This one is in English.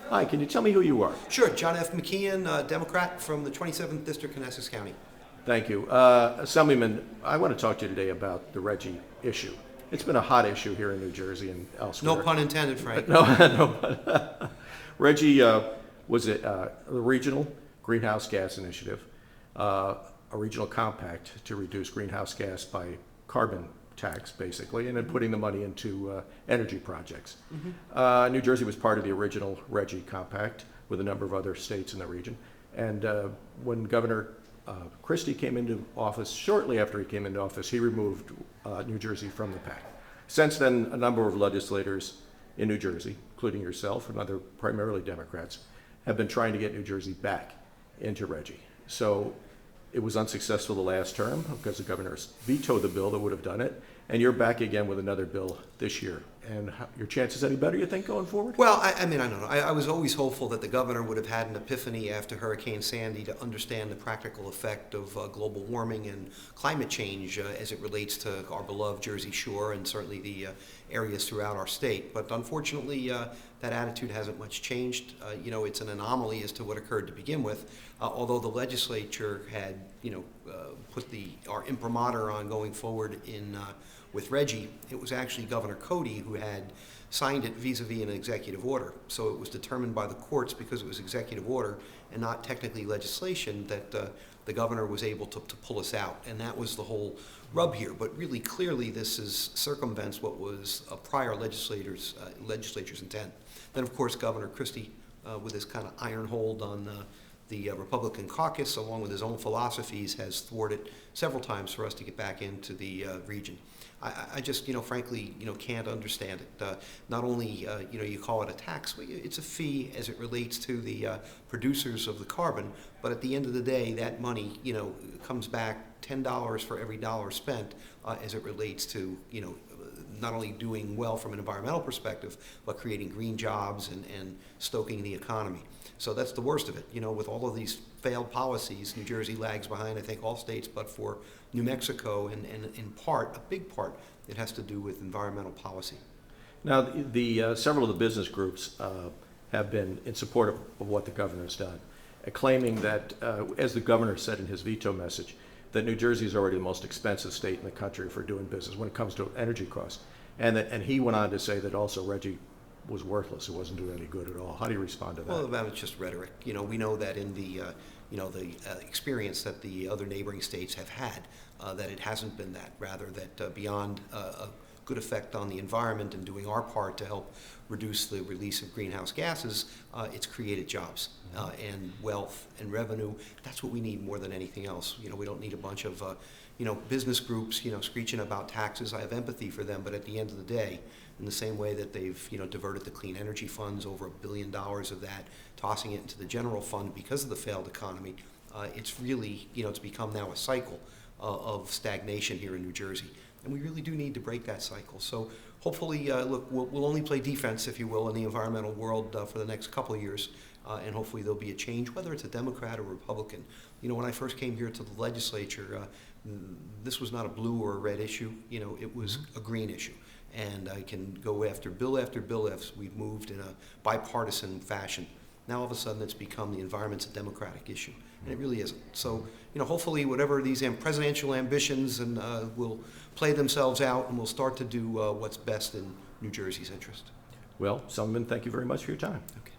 Hi, can you tell me who you are? Sure, John F. McKeon, Democrat from the 27th District in Essex County. Thank you. Assemblyman, I want to talk to you today about the Reggie issue. It's been a hot issue here in New Jersey and elsewhere. No pun intended, Frank. No, no. Reggie was a regional greenhouse gas initiative, a regional compact to reduce greenhouse gas by carbon tax, basically, and then putting the money into energy projects. New Jersey was part of the original Reggie compact with a number of other states in the region. And when Governor Christie came into office, shortly after he came into office, he removed New Jersey from the pact. Since then, a number of legislators in New Jersey, including yourself and other primarily Democrats, have been trying to get New Jersey back into Reggie. So it was unsuccessful the last term because the governor vetoed the bill that would have done it, and you're back again with another bill this year. And your chances any better, you think, going forward? Well, I mean, I don't know. I was always hopeful that the governor would have had an epiphany after Hurricane Sandy to understand the practical effect of global warming and climate change as it relates to our beloved Jersey Shore and certainly the areas throughout our state. But unfortunately, that attitude hasn't much changed. It's an anomaly as to what occurred to begin with. Although the legislature had, put our imprimatur on going forward with Reggie, it was actually Governor Cody who had signed it vis-a-vis an executive order. So it was determined by the courts because it was executive order and not technically legislation that the governor was able to pull us out. And that was the whole rub here. But really clearly this circumvents what was a prior legislature's intent. Then of course Governor Christie, with his kind of iron hold on the Republican caucus, along with his own philosophies, has thwarted several times for us to get back into the region. I just, frankly, can't understand it. Not only, you call it a tax, but it's a fee as it relates to the producers of the carbon. But at the end of the day, that money, comes back $10 for every dollar spent as it relates to, not only doing well from an environmental perspective, but creating green jobs and stoking the economy. So that's the worst of it. With all of these failed policies, New Jersey lags behind, I think, all states, but for New Mexico, and in part, a big part, it has to do with environmental policy. Now, the several of the business groups have been in support of what the governor has done, claiming that, as the governor said in his veto message, that New Jersey is already the most expensive state in the country for doing business when it comes to energy costs. And he went on to say that also Reggie was worthless. It wasn't doing any good at all. How do you respond to that? Well, that was just rhetoric. We know that in the experience that the other neighboring states have had, that it hasn't been that. Rather, that beyond a good effect on the environment and doing our part to help reduce the release of greenhouse gases, it's created jobs and wealth and revenue. That's what we need more than anything else. We don't need a bunch of business groups screeching about taxes. I have empathy for them, but at the end of the day, in the same way that they've diverted the clean energy funds, over $1 billion of that, tossing it into the general fund because of the failed economy, it's really it's become now a cycle of stagnation here in New Jersey. And we really do need to break that cycle. So hopefully, look, we'll only play defense, if you will, in the environmental world for the next couple of years. And hopefully there'll be a change, whether it's a Democrat or Republican. When I first came here to the legislature, this was not a blue or a red issue. It was a green issue. And I can go after bill as we've moved in a bipartisan fashion. Now all of a sudden it's become the environment's a Democratic issue, and it really isn't. So, hopefully whatever these presidential ambitions will play themselves out, and we'll start to do what's best in New Jersey's interest. Well, Assemblyman, thank you very much for your time. Okay.